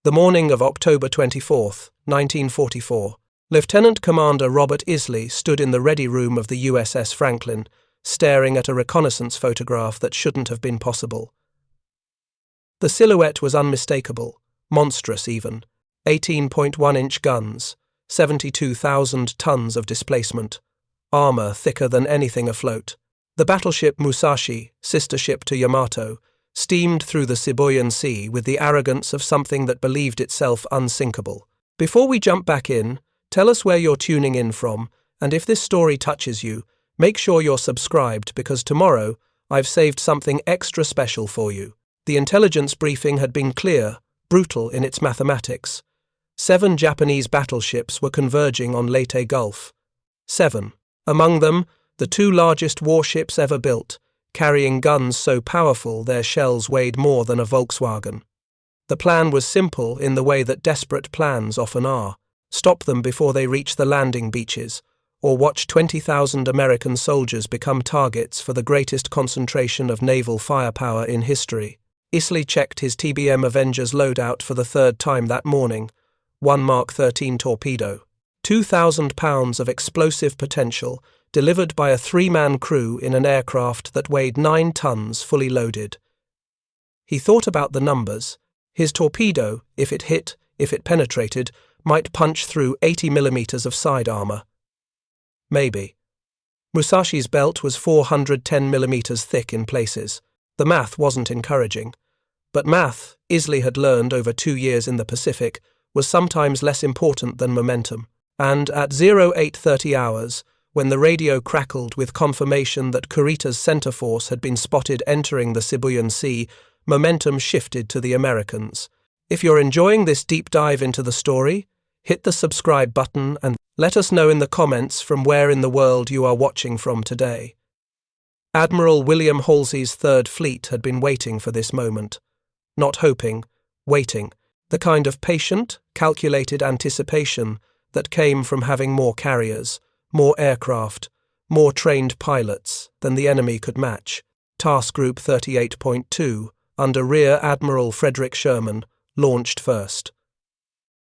The morning of October 24, 1944, Lieutenant Commander Robert Isley stood in the ready room of the USS Franklin, staring at a reconnaissance photograph that shouldn't have been possible. The silhouette was unmistakable, monstrous even. 18.1-inch guns, 72,000 tons of displacement, armor thicker than anything afloat. The battleship Musashi, sister ship to Yamato, steamed through the Sibuyan Sea with the arrogance of something that believed itself unsinkable. Before we jump back in, tell us where you're tuning in from, and if this story touches you, make sure you're subscribed because tomorrow I've saved something extra special for you. The intelligence briefing had been clear, brutal in its mathematics. 7 Japanese battleships were converging on Leyte Gulf. 7. Among them, the 2 largest warships ever built, carrying guns so powerful their shells weighed more than a Volkswagen. The plan was simple in the way that desperate plans often are. Stop them before they reach the landing beaches, or watch 20,000 American soldiers become targets for the greatest concentration of naval firepower in history. Isley checked his TBM Avengers loadout for the 3rd time that morning. 1 Mark 13 torpedo. 2,000 pounds of explosive potential delivered by a 3-man crew in an aircraft that weighed 9 tons fully loaded. He thought about the numbers. His torpedo, if it hit, if it penetrated, might punch through 80 millimeters of side armor. Maybe. Musashi's belt was 410 millimeters thick in places. The math wasn't encouraging. But math, Isley had learned over 2 years in the Pacific, was sometimes less important than momentum. And at 0830 hours, when the radio crackled with confirmation that Kurita's center force had been spotted entering the Sibuyan Sea, momentum shifted to the Americans. If you're enjoying this deep dive into the story, hit the subscribe button and let us know in the comments from where in the world you are watching from today. Admiral William Halsey's 3rd Fleet had been waiting for this moment. Not hoping, waiting. The kind of patient, calculated anticipation that came from having more carriers, more aircraft, more trained pilots than the enemy could match. Task Group 38.2, under Rear Admiral Frederick Sherman, launched first.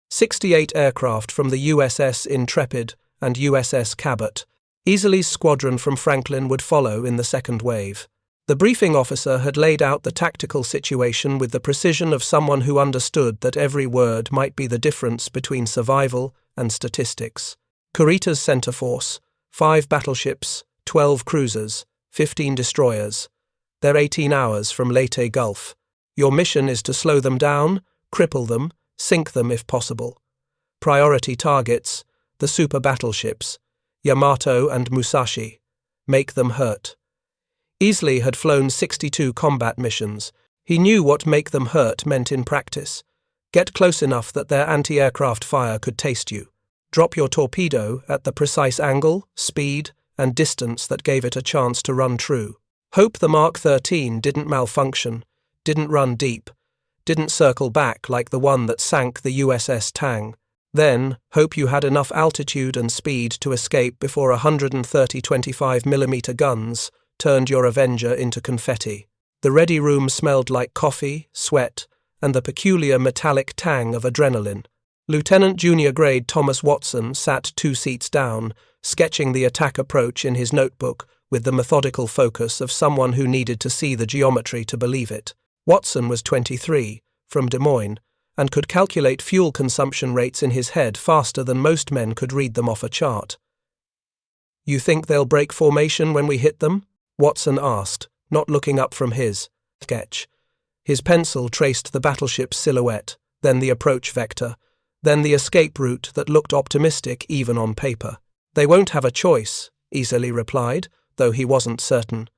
68 aircraft from the USS Intrepid and USS Cabot. Isley's squadron from Franklin would follow in the 2nd wave. The briefing officer had laid out the tactical situation with the precision of someone who understood that every word might be the difference between survival and statistics. Kurita's center force, 5 battleships, 12 cruisers, 15 destroyers. They're 18 hours from Leyte Gulf. Your mission is to slow them down, cripple them, sink them if possible. Priority targets, the super battleships, Yamato and Musashi. Make them hurt. Isley had flown 62 combat missions. He knew what make them hurt meant in practice. Get close enough that their anti-aircraft fire could taste you. Drop your torpedo at the precise angle, speed, and distance that gave it a chance to run true. Hope the Mark 13 didn't malfunction, didn't run deep, didn't circle back like the one that sank the USS Tang. Then, hope you had enough altitude and speed to escape before 130 25mm guns turned your Avenger into confetti. The ready room smelled like coffee, sweat, and the peculiar metallic tang of adrenaline. Lieutenant Junior Grade Thomas Watson sat 2 seats down, sketching the attack approach in his notebook with the methodical focus of someone who needed to see the geometry to believe it. Watson was 23, from Des Moines, and could calculate fuel consumption rates in his head faster than most men could read them off a chart. "You think they'll break formation when we hit them?" Watson asked, not looking up from his sketch. His pencil traced the battleship's silhouette, then the approach vector, then the escape route that looked optimistic even on paper. "They won't have a choice," Isley replied, though he wasn't certain.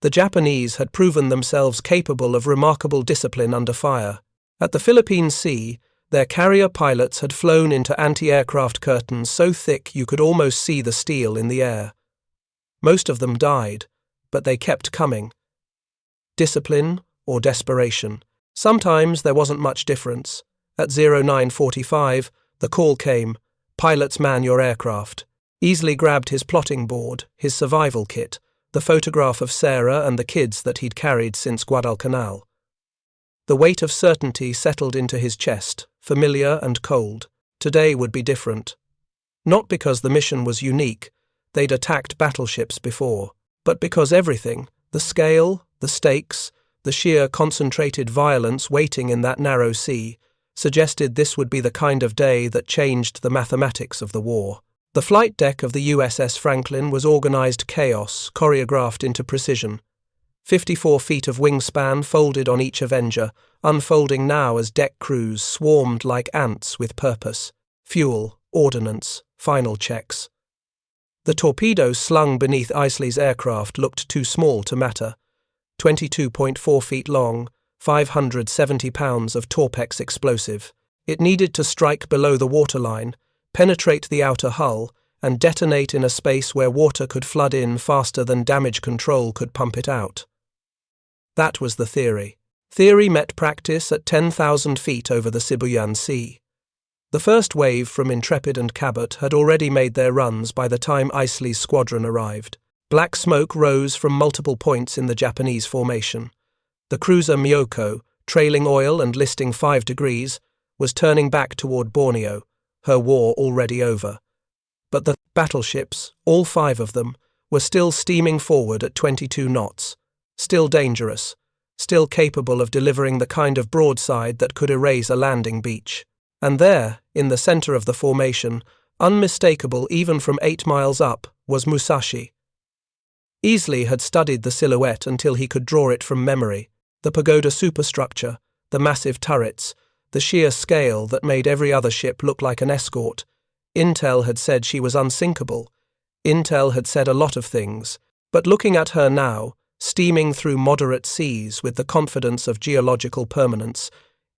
The Japanese had proven themselves capable of remarkable discipline under fire. At the Philippine Sea, their carrier pilots had flown into anti-aircraft curtains so thick you could almost see the steel in the air. Most of them died, but they kept coming. Discipline or desperation. Sometimes there wasn't much difference. At 0945, the call came, "Pilots, man your aircraft." Isley grabbed his plotting board, his survival kit, the photograph of Sarah and the kids that he'd carried since Guadalcanal. The weight of certainty settled into his chest, familiar and cold. Today would be different. Not because the mission was unique, they'd attacked battleships before, but because everything, the scale, the stakes, the sheer concentrated violence waiting in that narrow sea, suggested this would be the kind of day that changed the mathematics of the war. The flight deck of the USS Franklin was organized chaos, choreographed into precision. 54 feet of wingspan folded on each Avenger, unfolding now as deck crews swarmed like ants with purpose. Fuel, ordnance, final checks. The torpedoes slung beneath Isley's aircraft looked too small to matter. 22.4 feet long, 570 pounds of Torpex explosive. It needed to strike below the waterline, penetrate the outer hull, and detonate in a space where water could flood in faster than damage control could pump it out. That was the theory. Theory met practice at 10,000 feet over the Sibuyan Sea. The first wave from Intrepid and Cabot had already made their runs by the time Isley's squadron arrived. Black smoke rose from multiple points in the Japanese formation. The cruiser Myoko, trailing oil and listing 5 degrees, was turning back toward Borneo, her war already over. But the battleships, all 5 of them, were still steaming forward at 22 knots, still dangerous, still capable of delivering the kind of broadside that could erase a landing beach. And there, in the center of the formation, unmistakable even from 8 miles up, was Musashi. Easley had studied the silhouette until he could draw it from memory. The pagoda superstructure, the massive turrets, the sheer scale that made every other ship look like an escort. Intel had said she was unsinkable. Intel had said a lot of things, but looking at her now, steaming through moderate seas with the confidence of geological permanence,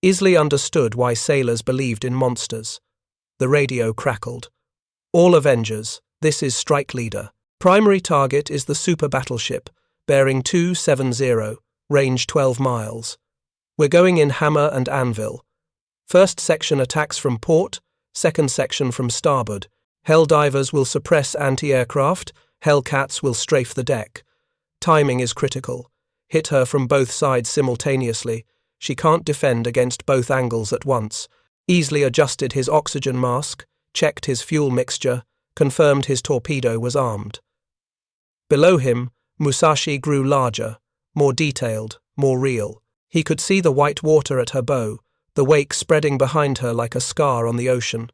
Isley understood why sailors believed in monsters. The radio crackled. All Avengers, this is Strike Leader. Primary target is the super battleship, bearing 270, range 12 miles. We're going in hammer and anvil. First section attacks from port, second section from starboard. Helldivers will suppress anti-aircraft, Hellcats will strafe the deck. Timing is critical. Hit her from both sides simultaneously. She can't defend against both angles at once. Easily adjusted his oxygen mask, checked his fuel mixture, confirmed his torpedo was armed. Below him, Musashi grew larger, more detailed, more real. He could see the white water at her bow, the wake spreading behind her like a scar on the ocean.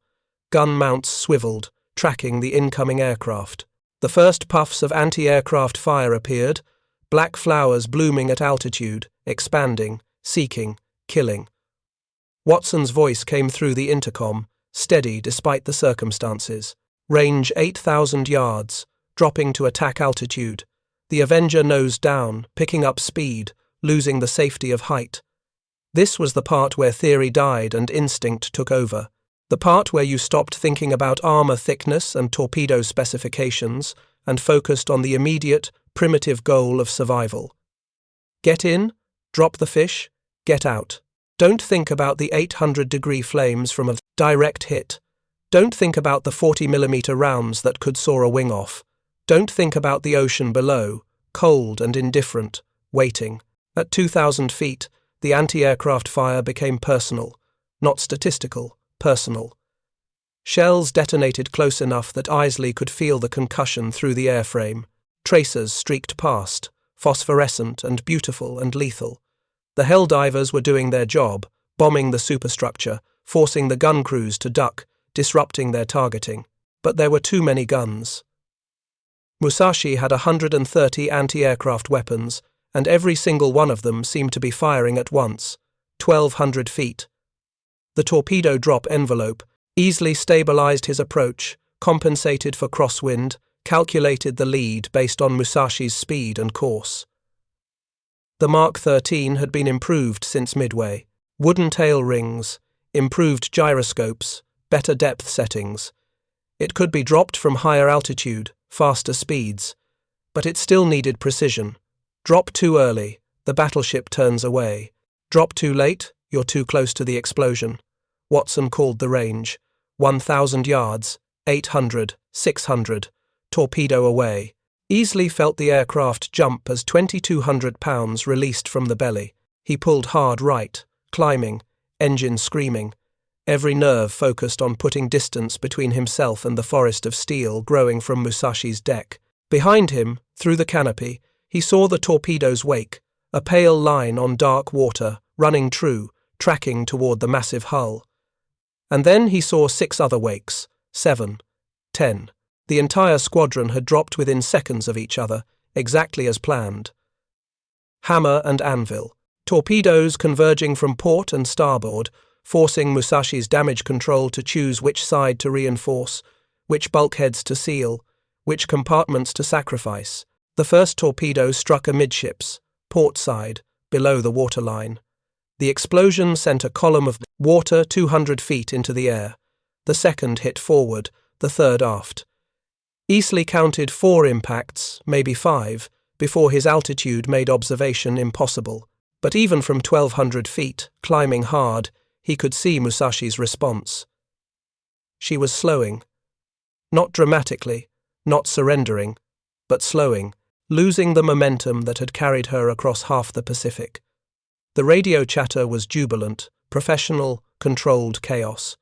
Gun mounts swiveled, tracking the incoming aircraft. The first puffs of anti-aircraft fire appeared, black flowers blooming at altitude, expanding, seeking, killing. Watson's voice came through the intercom, steady despite the circumstances. Range 8,000 yards, dropping to attack altitude. The Avenger nosed down, picking up speed, losing the safety of height. This was the part where theory died and instinct took over. The part where you stopped thinking about armor thickness and torpedo specifications and focused on the immediate, primitive goal of survival. Get in, drop the fish, get out. Don't think about the 800-degree flames from a direct hit. Don't think about the 40mm rounds that could saw a wing off. Don't think about the ocean below, cold and indifferent, waiting. At 2,000 feet, the anti-aircraft fire became personal, not statistical, personal. Shells detonated close enough that Isley could feel the concussion through the airframe. Tracers streaked past, phosphorescent and beautiful and lethal. The Helldivers were doing their job, bombing the superstructure, forcing the gun crews to duck, disrupting their targeting. But there were too many guns. Musashi had 130 anti-aircraft weapons, and every single one of them seemed to be firing at once, 1,200 feet. The torpedo drop envelope easily stabilized his approach, compensated for crosswind, calculated the lead based on Musashi's speed and course. The Mark 13 had been improved since Midway. Wooden tail rings, improved gyroscopes, better depth settings. It could be dropped from higher altitude, faster speeds, but it still needed precision. Drop too early, the battleship turns away. Drop too late, you're too close to the explosion. Watson called the range. 1,000 yards, 800, 600, torpedo away. Easily felt the aircraft jump as 2,200 pounds released from the belly. He pulled hard right, climbing, engine screaming, every nerve focused on putting distance between himself and the forest of steel growing from Musashi's deck. Behind him, through the canopy, he saw the torpedo's wake, a pale line on dark water, running true, tracking toward the massive hull. And then he saw 6 other wakes, 7, 10. The entire squadron had dropped within seconds of each other, exactly as planned. Hammer and anvil, torpedoes converging from port and starboard, forcing Musashi's damage control to choose which side to reinforce, which bulkheads to seal, which compartments to sacrifice. The first torpedo struck amidships, port side, below the waterline. The explosion sent a column of water 200 feet into the air. The second hit forward, the third aft. Easley counted 4 impacts, maybe 5, before his altitude made observation impossible. But even from 1,200 feet, climbing hard, he could see Musashi's response. She was slowing. Not dramatically, not surrendering, but slowing, losing the momentum that had carried her across half the Pacific. The radio chatter was jubilant, professional, controlled chaos.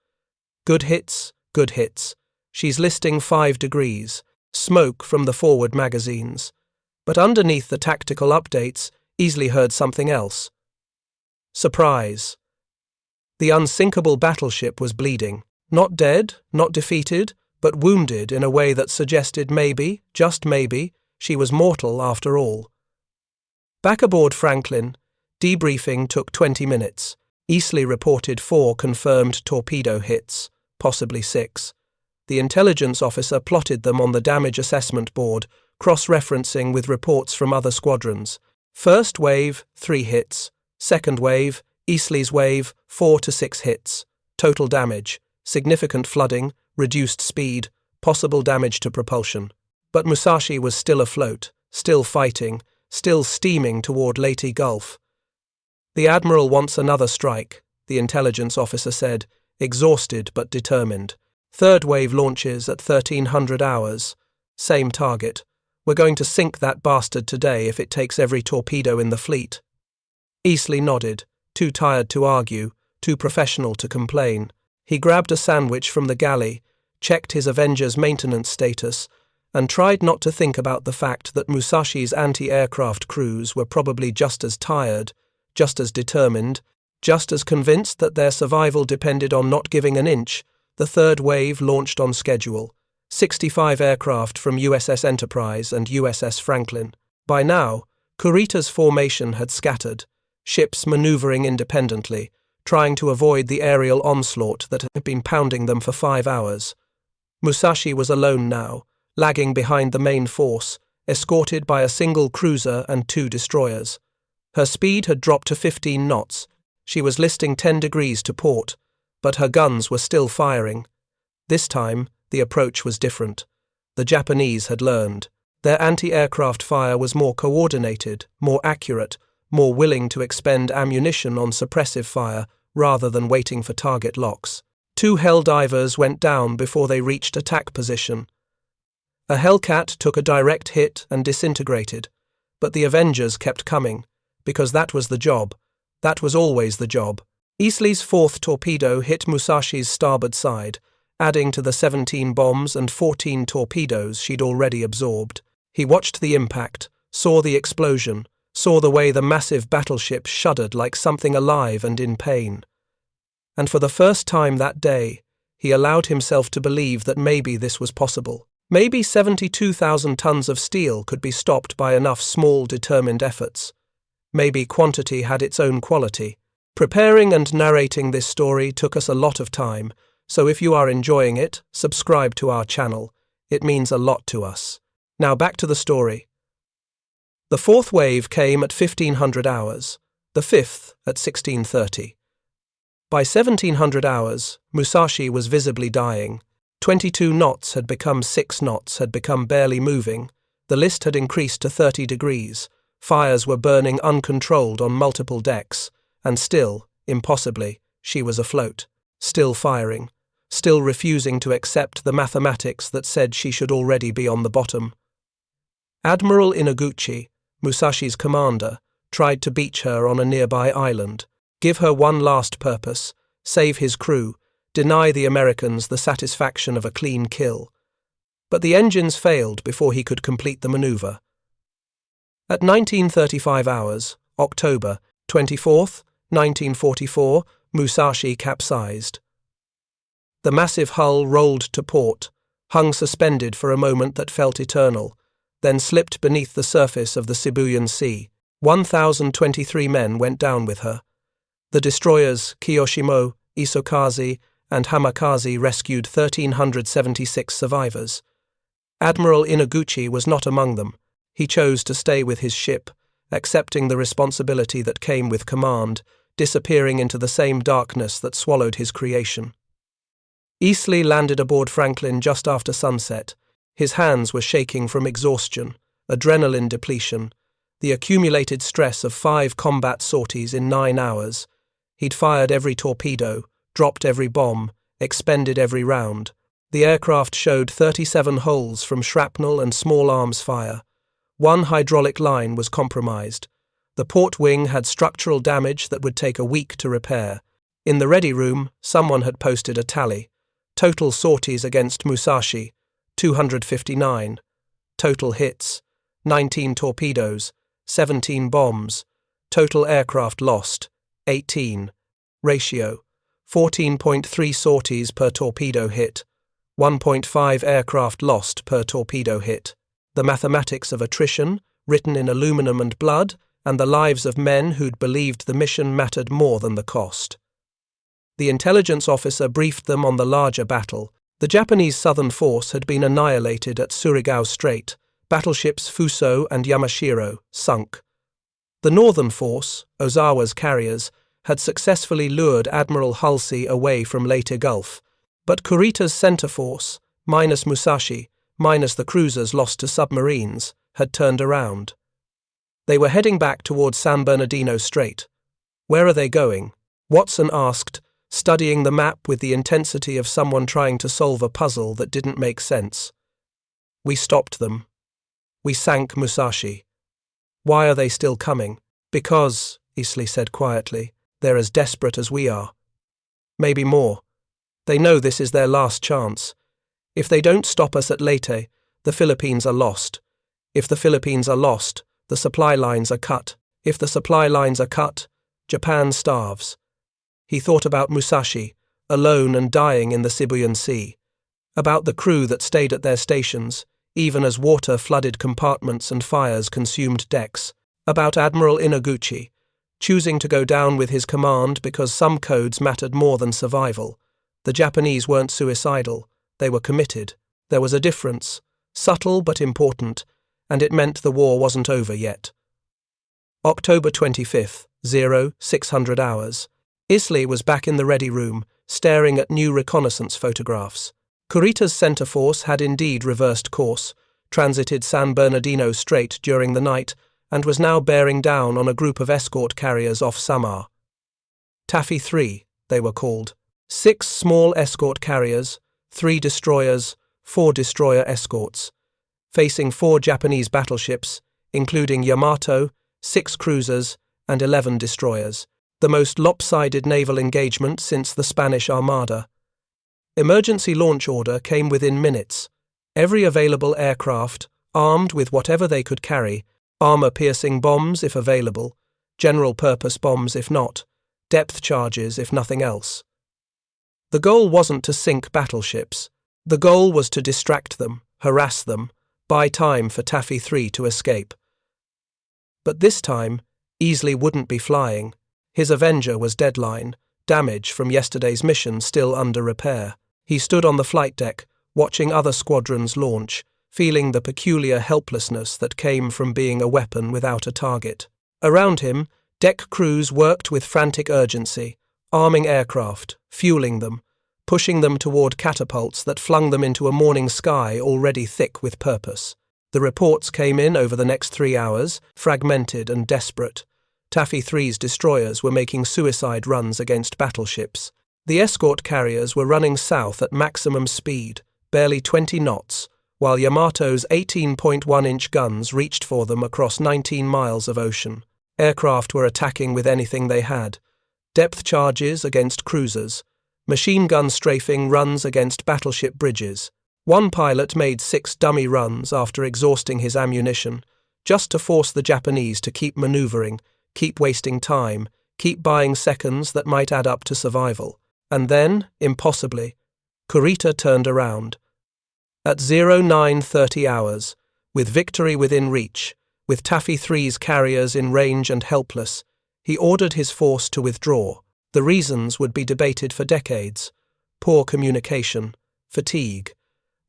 Good hits, good hits. She's listing 5 degrees, smoke from the forward magazines. But underneath the tactical updates, Easley heard something else. Surprise. The unsinkable battleship was bleeding. Not dead, not defeated, but wounded in a way that suggested maybe, just maybe, she was mortal after all. Back aboard Franklin, debriefing took 20 minutes. Easley reported 4 confirmed torpedo hits, possibly 6. The intelligence officer plotted them on the damage assessment board, cross-referencing with reports from other squadrons. First wave, 3 hits. Second wave, Easley's wave, 4 to 6 hits. Total damage, significant flooding, reduced speed, possible damage to propulsion. But Musashi was still afloat, still fighting, still steaming toward Leyte Gulf. The Admiral wants another strike, the intelligence officer said, exhausted but determined. Third wave launches at 1300 hours. Same target. We're going to sink that bastard today if it takes every torpedo in the fleet. Easley nodded, too tired to argue, too professional to complain. He grabbed a sandwich from the galley, checked his Avengers maintenance status, and tried not to think about the fact that Musashi's anti-aircraft crews were probably just as tired, just as determined, just as convinced that their survival depended on not giving an inch. The third wave launched on schedule. 65 aircraft from USS Enterprise and USS Franklin. By now, Kurita's formation had scattered, ships maneuvering independently, trying to avoid the aerial onslaught that had been pounding them for 5 hours. Musashi was alone now, lagging behind the main force, escorted by a single cruiser and 2 destroyers. Her speed had dropped to 15 knots. She was listing 10 degrees to port, but her guns were still firing. This time, the approach was different. The Japanese had learned. Their anti-aircraft fire was more coordinated, more accurate, more willing to expend ammunition on suppressive fire rather than waiting for target locks. 2 Helldivers went down before they reached attack position. A Hellcat took a direct hit and disintegrated, but the Avengers kept coming, because that was the job. That was always the job. Easley's 4th torpedo hit Musashi's starboard side, adding to the 17 bombs and 14 torpedoes she'd already absorbed. He watched the impact, saw the explosion, saw the way the massive battleship shuddered like something alive and in pain. And for the first time that day, he allowed himself to believe that maybe this was possible. Maybe 72,000 tons of steel could be stopped by enough small, determined efforts. Maybe quantity had its own quality. Preparing and narrating this story took us a lot of time, so if you are enjoying it, subscribe to our channel. It means a lot to us. Now back to the story. The 4th wave came at 1500 hours, the 5th at 1630. By 1700 hours, Musashi was visibly dying. 22 knots had become 6 knots, had become barely moving. The list had increased to 30 degrees. Fires were burning uncontrolled on multiple decks, and still, impossibly, she was afloat, still firing, still refusing to accept the mathematics that said she should already be on the bottom. Admiral Inaguchi, Musashi's commander, tried to beach her on a nearby island, give her one last purpose, save his crew, deny the Americans the satisfaction of a clean kill. But the engines failed before he could complete the maneuver. At 19:35 hours, October 24th, 1944, Musashi capsized. The massive hull rolled to port, hung suspended for a moment that felt eternal, then slipped beneath the surface of the Sibuyan Sea. 1,023 men went down with her. The destroyers Kiyoshimo, Isokaze, and Hamakaze rescued 1,376 survivors. Admiral Inaguchi was not among them. He chose to stay with his ship, accepting the responsibility that came with command, disappearing into the same darkness that swallowed his creation. Easley landed aboard Franklin just after sunset. His hands were shaking from exhaustion, adrenaline depletion, the accumulated stress of 5 combat sorties in 9 hours. He'd fired every torpedo, dropped every bomb, expended every round. The aircraft showed 37 holes from shrapnel and small arms fire. One hydraulic line was compromised. The port wing had structural damage that would take a week to repair. In the ready room, someone had posted a tally. Total sorties against Musashi, 259. Total hits, 19 torpedoes, 17 bombs. Total aircraft lost, 18. Ratio, 14.3 sorties per torpedo hit, 1.5 aircraft lost per torpedo hit. The mathematics of attrition, written in aluminum and blood, and the lives of men who'd believed the mission mattered more than the cost. The intelligence officer briefed them on the larger battle. The Japanese southern force had been annihilated at Surigao Strait. Battleships Fuso and Yamashiro sunk. The northern force, Ozawa's carriers, had successfully lured Admiral Halsey away from Leyte Gulf, but Kurita's center force, minus Musashi, minus the cruisers lost to submarines, had turned around. They were heading back towards San Bernardino Strait. "Where are they going?" Watson asked, studying the map with the intensity of someone trying to solve a puzzle that didn't make sense. "We stopped them. We sank Musashi." "Why are they still coming?" "Because," Easley said quietly, "they're as desperate as we are. Maybe more. They know this is their last chance. If they don't stop us at Leyte, the Philippines are lost. If the Philippines are lost, the supply lines are cut. If the supply lines are cut, Japan starves." He thought about Musashi, alone and dying in the Sibuyan Sea, about the crew that stayed at their stations, even as water flooded compartments and fires consumed decks, about Admiral Inaguchi, choosing to go down with his command because some codes mattered more than survival. The Japanese weren't suicidal, they were committed. There was a difference, subtle but important, and it meant the war wasn't over yet. October 25th, 0600 hours. Isley was back in the ready room, staring at new reconnaissance photographs. Kurita's center force had indeed reversed course, transited San Bernardino Strait during the night, and was now bearing down on a group of escort carriers off Samar. Taffy 3, they were called. 6 small escort carriers, 3 destroyers, 4 destroyer escorts, facing 4 Japanese battleships, including Yamato, 6 cruisers, and 11 destroyers. The most lopsided naval engagement since the Spanish Armada. Emergency launch order came within minutes. Every available aircraft, armed with whatever they could carry, armor-piercing bombs if available, general-purpose bombs if not, depth charges if nothing else. The goal wasn't to sink battleships. The goal was to distract them, harass them, buy time for Taffy 3 to escape. But this time, Easley wouldn't be flying. His Avenger was deadline, damage from yesterday's mission still under repair. He stood on the flight deck, watching other squadrons launch, feeling the peculiar helplessness that came from being a weapon without a target. Around him, deck crews worked with frantic urgency, arming aircraft, fueling them, pushing them toward catapults that flung them into a morning sky already thick with purpose. The reports came in over the next 3 hours, fragmented and desperate. Taffy 3's destroyers were making suicide runs against battleships. The escort carriers were running south at maximum speed, barely 20 knots, while Yamato's 18.1-inch guns reached for them across 19 miles of ocean. Aircraft were attacking with anything they had. Depth charges against cruisers. Machine gun strafing runs against battleship bridges. One pilot made 6 dummy runs after exhausting his ammunition, just to force the Japanese to keep maneuvering, keep wasting time, keep buying seconds that might add up to survival. And then, impossibly, Kurita turned around. At 0930 hours, with victory within reach, with Taffy 3's carriers in range and helpless, he ordered his force to withdraw. The reasons would be debated for decades. Poor communication, fatigue,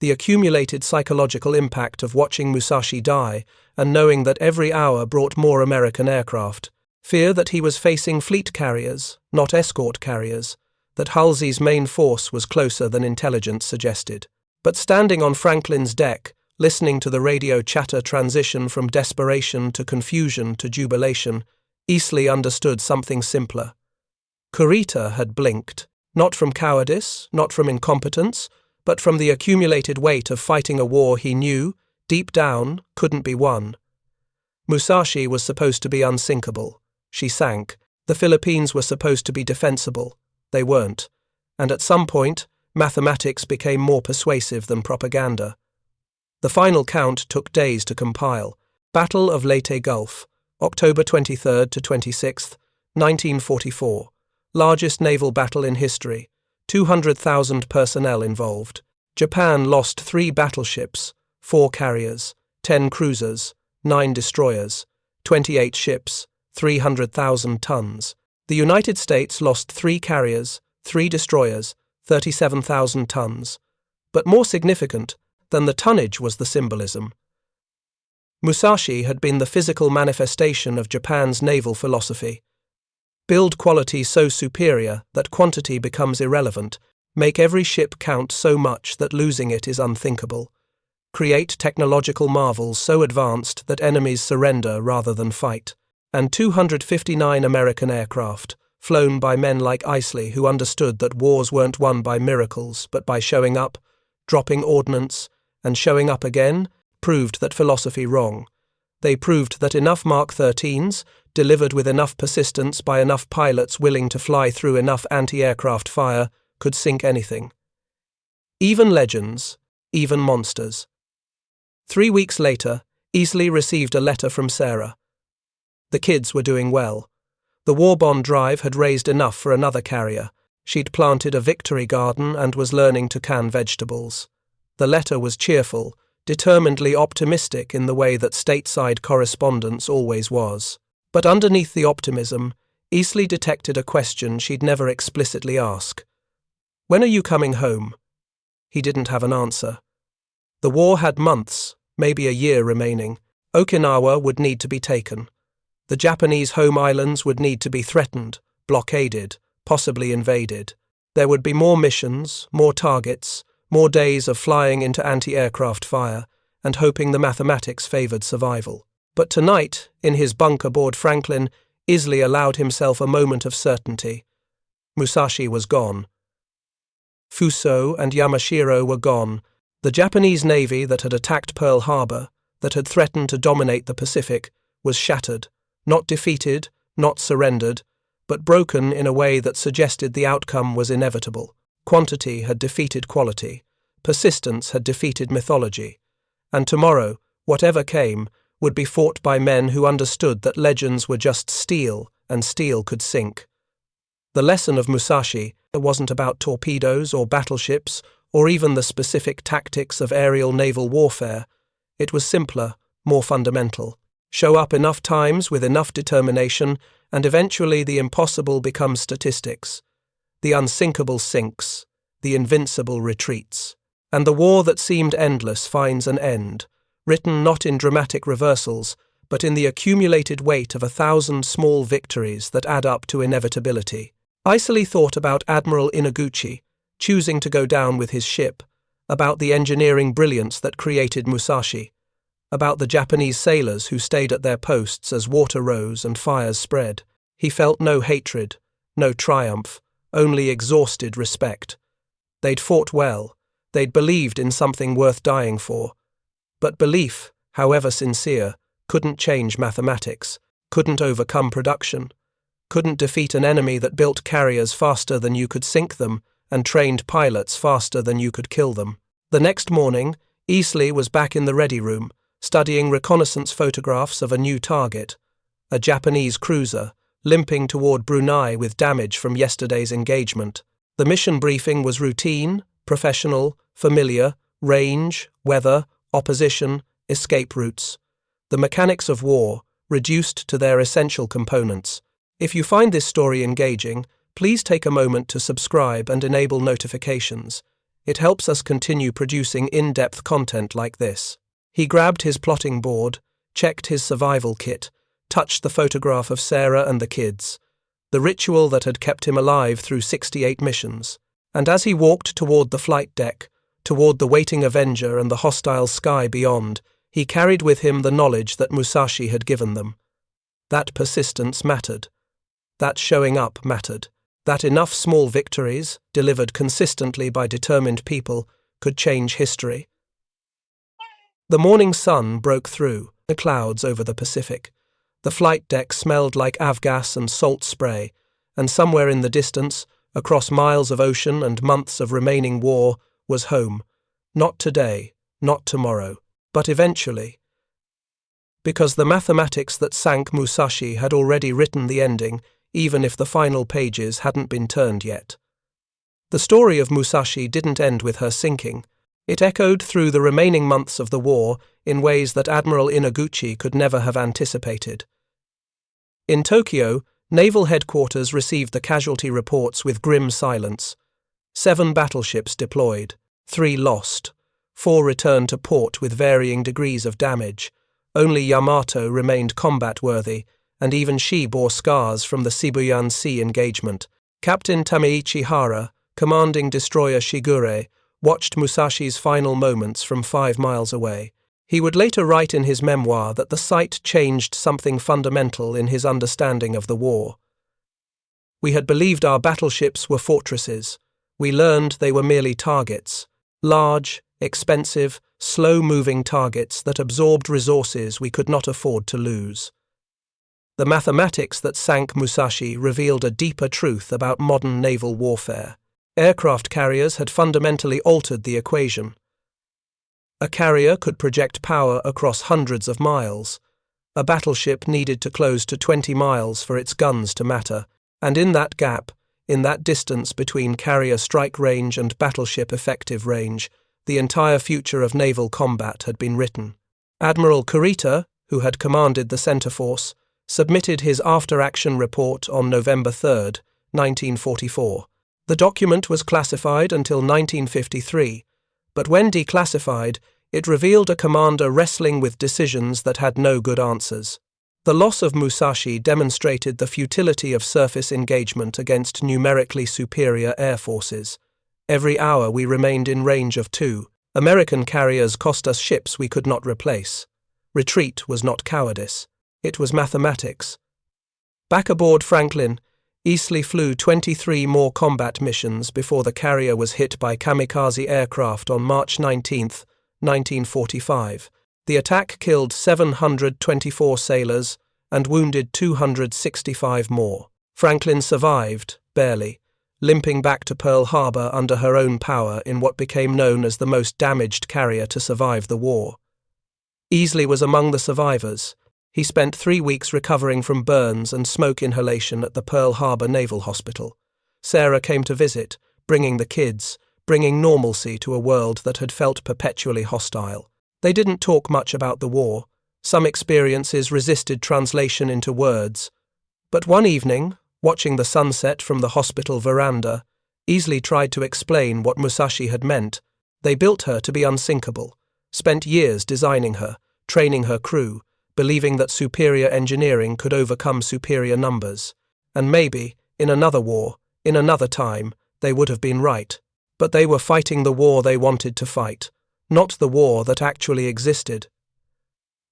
the accumulated psychological impact of watching Musashi die and knowing that every hour brought more American aircraft, fear that he was facing fleet carriers, not escort carriers, that Halsey's main force was closer than intelligence suggested. But standing on Franklin's deck, listening to the radio chatter transition from desperation to confusion to jubilation, Easley understood something simpler. Kurita had blinked, not from cowardice, not from incompetence, but from the accumulated weight of fighting a war he knew, deep down, couldn't be won. Musashi was supposed to be unsinkable. She sank. The Philippines were supposed to be defensible. They weren't. And at some point, mathematics became more persuasive than propaganda. The final count took days to compile. Battle of Leyte Gulf, October 23rd to 26th, 1944. Largest naval battle in history. 200,000 personnel involved. Japan lost 3 battleships, 4 carriers, 10 cruisers, 9 destroyers, 28 ships, 300,000 tons. The United States lost 3 carriers, 3 destroyers, 37,000 tons. But more significant than the tonnage was the symbolism. Musashi had been the physical manifestation of Japan's naval philosophy. Build quality so superior that quantity becomes irrelevant, make every ship count so much that losing it is unthinkable, create technological marvels so advanced that enemies surrender rather than fight, and 259 American aircraft, flown by men like Easley who understood that wars weren't won by miracles but by showing up, dropping ordnance, and showing up again, proved that philosophy wrong. They proved that enough Mark 13s, delivered with enough persistence by enough pilots willing to fly through enough anti-aircraft fire, could sink anything. Even legends, even monsters. 3 weeks later, Easley received a letter from Sarah. The kids were doing well. The war bond drive had raised enough for another carrier. She'd planted a victory garden and was learning to can vegetables. The letter was cheerful, determinedly optimistic in the way that stateside correspondence always was. But underneath the optimism, Easley detected a question she'd never explicitly ask. "When are you coming home?" He didn't have an answer. The war had months, maybe a year remaining. Okinawa would need to be taken. The Japanese home islands would need to be threatened, blockaded, possibly invaded. There would be more missions, more targets, more days of flying into anti-aircraft fire and hoping the mathematics favoured survival. But tonight, in his bunk aboard Franklin, Easley allowed himself a moment of certainty. Musashi was gone. Fuso and Yamashiro were gone. The Japanese Navy that had attacked Pearl Harbor, that had threatened to dominate the Pacific, was shattered, not defeated, not surrendered, but broken in a way that suggested the outcome was inevitable. Quantity had defeated quality, persistence had defeated mythology, and tomorrow, whatever came, would be fought by men who understood that legends were just steel and steel could sink. The lesson of Musashi wasn't about torpedoes or battleships or even the specific tactics of aerial naval warfare. It was simpler, more fundamental. Show up enough times with enough determination, and eventually the impossible becomes statistics. The unsinkable sinks, the invincible retreats. And the war that seemed endless finds an end, written not in dramatic reversals, but in the accumulated weight of 1,000 small victories that add up to inevitability. Easley thought about Admiral Inaguchi, choosing to go down with his ship, about the engineering brilliance that created Musashi, about the Japanese sailors who stayed at their posts as water rose and fires spread. He felt no hatred, no triumph, only exhausted respect. They'd fought well, they'd believed in something worth dying for. But belief, however sincere, couldn't change mathematics, couldn't overcome production, couldn't defeat an enemy that built carriers faster than you could sink them and trained pilots faster than you could kill them. The next morning, Easley was back in the ready room, studying reconnaissance photographs of a new target, a Japanese cruiser, limping toward Brunei with damage from yesterday's engagement. The mission briefing was routine, professional, familiar, range, weather, opposition, escape routes. The mechanics of war, reduced to their essential components. If you find this story engaging, please take a moment to subscribe and enable notifications. It helps us continue producing in-depth content like this. He grabbed his plotting board, checked his survival kit, touched the photograph of Sarah and the kids, the ritual that had kept him alive through 68 missions. And as he walked toward the flight deck, toward the waiting Avenger and the hostile sky beyond, he carried with him the knowledge that Musashi had given them. That persistence mattered. That showing up mattered. That enough small victories, delivered consistently by determined people, could change history. The morning sun broke through the clouds over the Pacific. The flight deck smelled like avgas and salt spray, and somewhere in the distance, across miles of ocean and months of remaining war, was home. Not today, not tomorrow, but eventually. Because the mathematics that sank Musashi had already written the ending, even if the final pages hadn't been turned yet. The story of Musashi didn't end with her sinking. It echoed through the remaining months of the war in ways that Admiral Inaguchi could never have anticipated. In Tokyo, Naval Headquarters received the casualty reports with grim silence. 7 battleships deployed, 3 lost, 4 returned to port with varying degrees of damage. Only Yamato remained combat-worthy, and even she bore scars from the Sibuyan Sea engagement. Captain Tameichi Hara, commanding destroyer Shigure, watched Musashi's final moments from 5 miles away. He would later write in his memoir that the sight changed something fundamental in his understanding of the war. We had believed our battleships were fortresses. We learned they were merely targets. Large, expensive, slow-moving targets that absorbed resources we could not afford to lose. The mathematics that sank Musashi revealed a deeper truth about modern naval warfare. Aircraft carriers had fundamentally altered the equation. A carrier could project power across hundreds of miles. A battleship needed to close to 20 miles for its guns to matter, and in that gap, in that distance between carrier strike range and battleship effective range, the entire future of naval combat had been written. Admiral Kurita, who had commanded the center force, submitted his after-action report on November 3, 1944. The document was classified until 1953, but when declassified, it revealed a commander wrestling with decisions that had no good answers. The loss of Musashi demonstrated the futility of surface engagement against numerically superior air forces. Every hour we remained in range of 2. American carriers cost us ships we could not replace. Retreat was not cowardice. It was mathematics. Back aboard Franklin, Easley flew 23 more combat missions before the carrier was hit by kamikaze aircraft on March 19, 1945. The attack killed 724 sailors and wounded 265 more. Franklin survived, barely, limping back to Pearl Harbor under her own power in what became known as the most damaged carrier to survive the war. Easley was among the survivors. He spent 3 weeks recovering from burns and smoke inhalation at the Pearl Harbor Naval Hospital. Sarah came to visit, bringing the kids, bringing normalcy to a world that had felt perpetually hostile. They didn't talk much about the war. Some experiences resisted translation into words. But one evening, watching the sunset from the hospital veranda, Easley tried to explain what Musashi had meant. They built her to be unsinkable, spent years designing her, training her crew, believing that superior engineering could overcome superior numbers. And maybe, in another war, in another time, they would have been right. But they were fighting the war they wanted to fight, not the war that actually existed.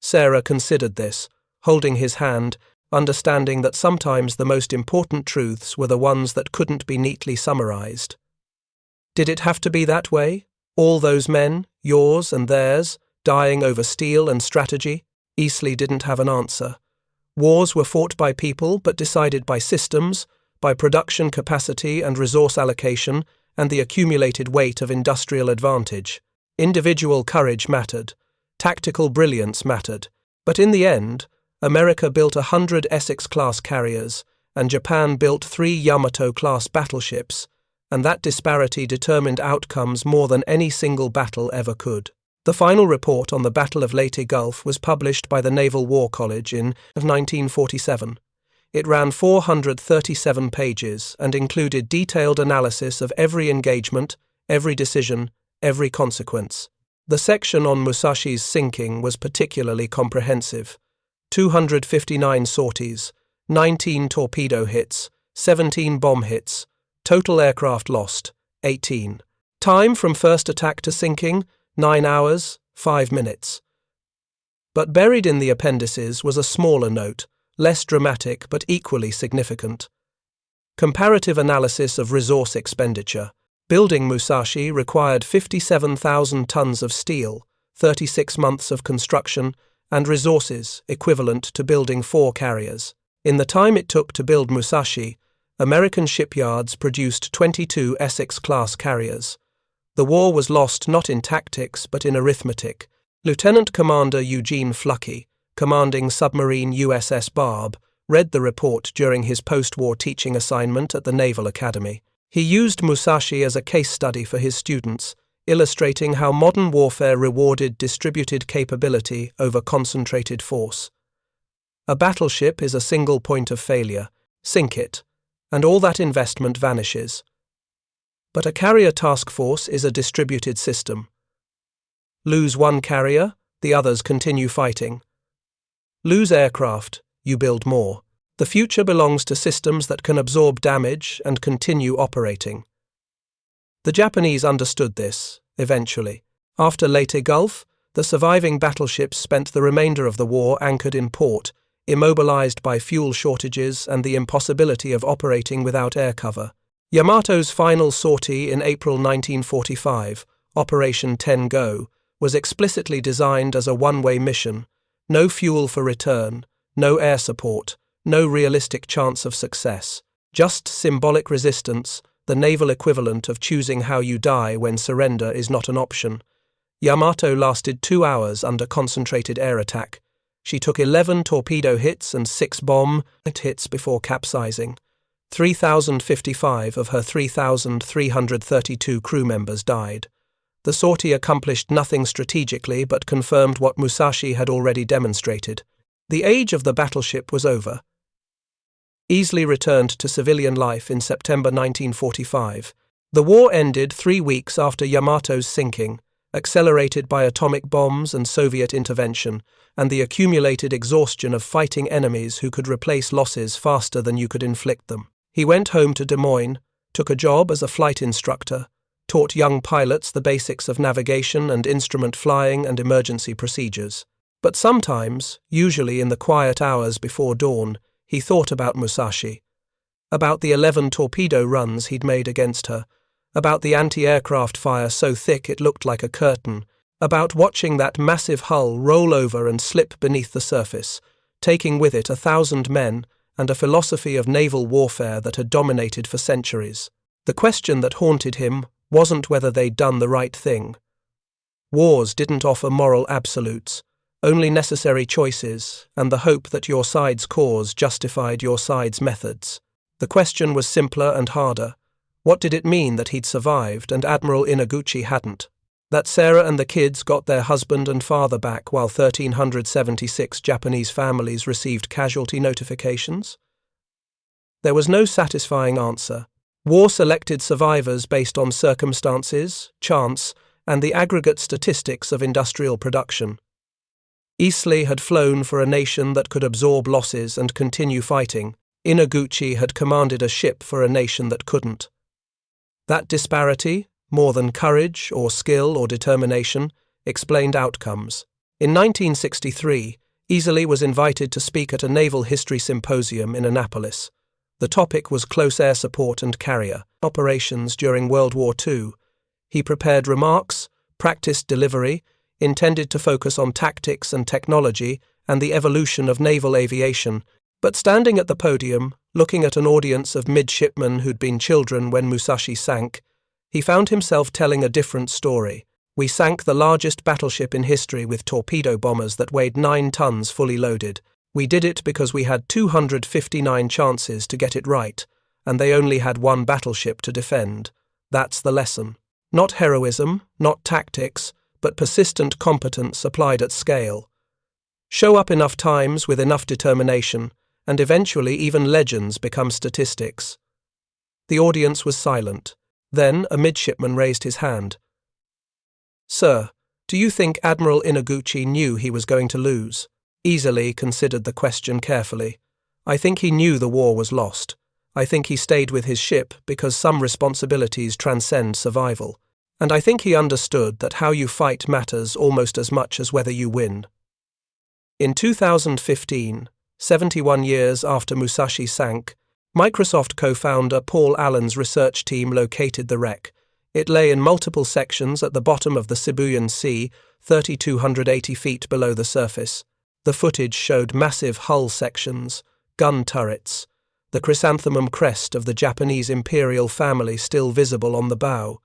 Sarah considered this, holding his hand, understanding that sometimes the most important truths were the ones that couldn't be neatly summarized. Did it have to be that way? All those men, yours and theirs, dying over steel and strategy? Easley didn't have an answer. Wars were fought by people but decided by systems, by production capacity and resource allocation, and the accumulated weight of industrial advantage. Individual courage mattered. Tactical brilliance mattered. But in the end, America built 100 Essex-class carriers, and Japan built 3 Yamato-class battleships, and that disparity determined outcomes more than any single battle ever could. The final report on the Battle of Leyte Gulf was published by the Naval War College in 1947. It ran 437 pages and included detailed analysis of every engagement, every decision, every consequence. The section on Musashi's sinking was particularly comprehensive. 259 sorties, 19 torpedo hits, 17 bomb hits, total aircraft lost, 18. Time from first attack to sinking, 9 hours, 5 minutes. But buried in the appendices was a smaller note, less dramatic but equally significant. Comparative analysis of resource expenditure. Building Musashi required 57,000 tons of steel, 36 months of construction, and resources equivalent to building 4 carriers. In the time it took to build Musashi, American shipyards produced 22 Essex-class carriers. The war was lost not in tactics but in arithmetic. Lieutenant Commander Eugene Fluckey, commanding submarine USS Barb, read the report during his post-war teaching assignment at the Naval Academy. He used Musashi as a case study for his students, illustrating how modern warfare rewarded distributed capability over concentrated force. A battleship is a single point of failure. Sink it, and all that investment vanishes. But a carrier task force is a distributed system. Lose one carrier, the others continue fighting. Lose aircraft, you build more. The future belongs to systems that can absorb damage and continue operating. The Japanese understood this, eventually. After Leyte Gulf, the surviving battleships spent the remainder of the war anchored in port, immobilized by fuel shortages and the impossibility of operating without air cover. Yamato's final sortie in April 1945, Operation 10 Go, was explicitly designed as a one-way mission. No fuel for return, no air support, no realistic chance of success. Just symbolic resistance, the naval equivalent of choosing how you die when surrender is not an option. Yamato lasted 2 hours under concentrated air attack. She took 11 torpedo hits and 6 bomb hits before capsizing. 3,055 of her 3,332 crew members died. The sortie accomplished nothing strategically but confirmed what Musashi had already demonstrated. The age of the battleship was over. Easily returned to civilian life in September 1945. The war ended 3 weeks after Yamato's sinking, accelerated by atomic bombs and Soviet intervention, and the accumulated exhaustion of fighting enemies who could replace losses faster than you could inflict them. He went home to Des Moines, took a job as a flight instructor, taught young pilots the basics of navigation and instrument flying and emergency procedures. But sometimes, usually in the quiet hours before dawn, he thought about Musashi, about the 11 torpedo runs he'd made against her, about the anti-aircraft fire so thick it looked like a curtain, about watching that massive hull roll over and slip beneath the surface, taking with it 1,000 men and a philosophy of naval warfare that had dominated for centuries. The question that haunted him wasn't whether they'd done the right thing. Wars didn't offer moral absolutes, only necessary choices and the hope that your side's cause justified your side's methods. The question was simpler and harder. What did it mean that he'd survived and Admiral Inaguchi hadn't? That Sarah and the kids got their husband and father back while 1,376 Japanese families received casualty notifications? There was no satisfying answer. War selected survivors based on circumstances, chance, and the aggregate statistics of industrial production. Easley had flown for a nation that could absorb losses and continue fighting. Inaguchi had commanded a ship for a nation that couldn't. That disparity, more than courage or skill or determination, explained outcomes. In 1963, Easley was invited to speak at a naval history symposium in Annapolis. The topic was close air support and carrier operations during World War II. He prepared remarks, practiced delivery, intended to focus on tactics and technology, and the evolution of naval aviation, but standing at the podium, looking at an audience of midshipmen who'd been children when Musashi sank, he found himself telling a different story. We sank the largest battleship in history with torpedo bombers that weighed 9 tons fully loaded. We did it because we had 259 chances to get it right, and they only had one battleship to defend. That's the lesson. Not heroism, not tactics, but persistent competence applied at scale. Show up enough times with enough determination, and eventually even legends become statistics. The audience was silent. Then a midshipman raised his hand. "Sir, do you think Admiral Inaguchi knew he was going to lose?" Easily considered the question carefully. "I think he knew the war was lost. I think he stayed with his ship because some responsibilities transcend survival. And I think he understood that how you fight matters almost as much as whether you win." In 2015, 71 years after Musashi sank, Microsoft co-founder Paul Allen's research team located the wreck. It lay in multiple sections at the bottom of the Sibuyan Sea, 3,280 feet below the surface. The footage showed massive hull sections, gun turrets, the chrysanthemum crest of the Japanese imperial family still visible on the bow,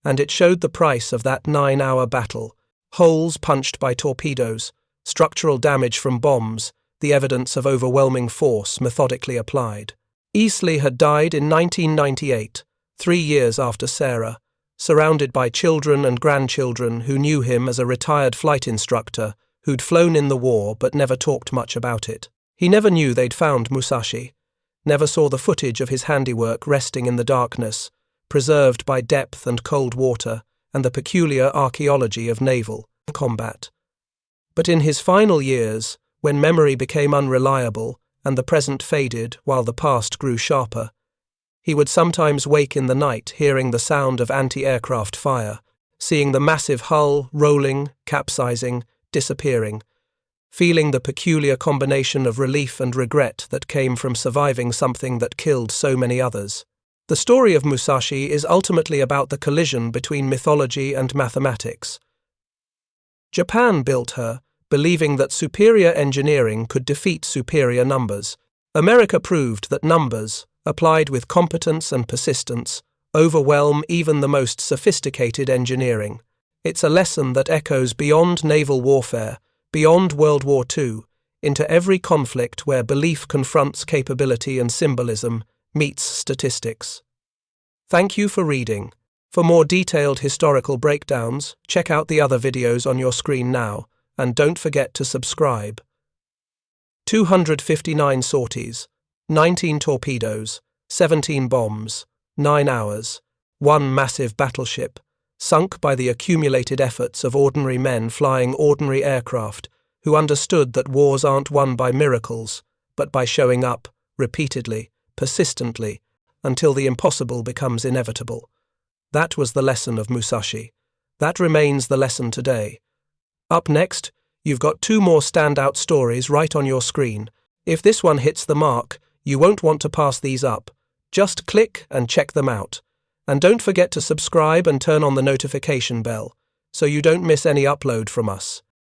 and it showed the price of that 9-hour battle: holes punched by torpedoes, structural damage from bombs, the evidence of overwhelming force methodically applied. Easley had died in 1998, 3 years after Sarah, surrounded by children and grandchildren who knew him as a retired flight instructor who'd flown in the war but never talked much about it. He never knew they'd found Musashi, never saw the footage of his handiwork resting in the darkness, preserved by depth and cold water and the peculiar archaeology of naval combat. But in his final years, when memory became unreliable and the present faded while the past grew sharper, he would sometimes wake in the night hearing the sound of anti-aircraft fire, seeing the massive hull rolling, capsizing, disappearing, feeling the peculiar combination of relief and regret that came from surviving something that killed so many others. The story of Musashi is ultimately about the collision between mythology and mathematics. Japan built her, believing that superior engineering could defeat superior numbers. America proved that numbers, applied with competence and persistence, overwhelm even the most sophisticated engineering. It's a lesson that echoes beyond naval warfare, beyond World War II, into every conflict where belief confronts capability and symbolism meets statistics. Thank you for reading. For more detailed historical breakdowns, check out the other videos on your screen now, and don't forget to subscribe. 259 sorties, 19 torpedoes, 17 bombs, 9 hours, 1 massive battleship, sunk by the accumulated efforts of ordinary men flying ordinary aircraft who understood that wars aren't won by miracles, but by showing up, repeatedly, persistently, until the impossible becomes inevitable. That was the lesson of Musashi. That remains the lesson today. Up next, you've got 2 more standout stories right on your screen. If this one hits the mark, you won't want to pass these up. Just click and check them out. And don't forget to subscribe and turn on the notification bell, so you don't miss any upload from us.